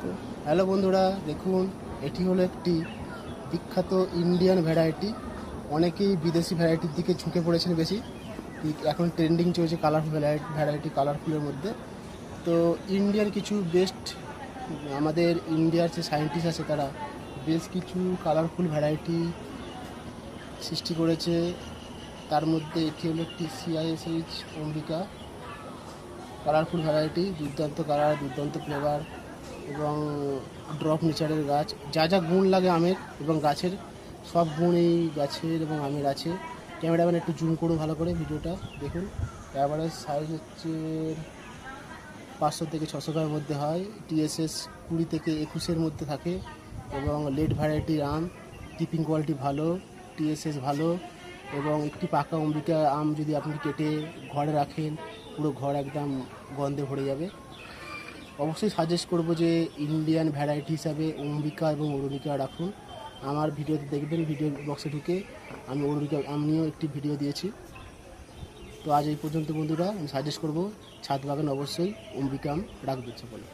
তো হ্যালো বন্ধুরা, দেখুন এটি হলো একটি বিখ্যাত ইন্ডিয়ান ভ্যারাইটি। অনেকেই বিদেশি ভ্যারাইটির দিকে ঝুঁকে পড়েছেন বেশি। এখন ট্রেন্ডিং চলছে কালারফুল ভ্যারাইটি কালারফুলের মধ্যে। তো ইন্ডিয়ার কিছু বেস্ট, আমাদের ইন্ডিয়ার যে সায়েন্টিস্ট আছে তারা বেশ কিছু কালারফুল ভ্যারাইটি সৃষ্টি করেছে। তার মধ্যে এটি হলো একটি CISH অম্বিকা কালারফুল ভ্যারাইটি, দুর্দান্ত কালার, দুর্দান্ত ফ্লেভার এবং ড্রপ নেচারের গাছ। যা যা গুণ লাগে আমের এবং গাছের, সব গুণ এই গাছের এবং আমের আছে। ক্যামেরাম্যান একটু জুম করুন ভালো করে ভিডিওটা দেখুন। অ্যাভারেজ সাইজ হচ্ছে 500 থেকে 600 গ্রামের মধ্যে হয়। TSS 20 থেকে 21-এর মধ্যে থাকে এবং লেট ভ্যারাইটির আম, কিপিং কোয়ালিটি ভালো, TSS ভালো এবং একটি পাকা অম্বিকা আম যদি আপনি কেটে ঘরে রাখেন, পুরো ঘর একদম গন্ধে ভরে যাবে। অবশ্যই সাজেস্ট করব যে ইন্ডিয়ান ভ্যারাইটি হিসাবে অম্বিকা এবং অরুণিকা রাখুন। আমার ভিডিওতে দেখবেন, ভিডিও বক্সে ঢুকে আমি অরুণিকা আম নিয়েও একটি ভিডিও দিয়েছি। তো আজ এই পর্যন্ত বন্ধুরা, আমি সাজেস্ট করব ছাদ বাগান অবশ্যই অম্বিকা আম রাখবে সকলে।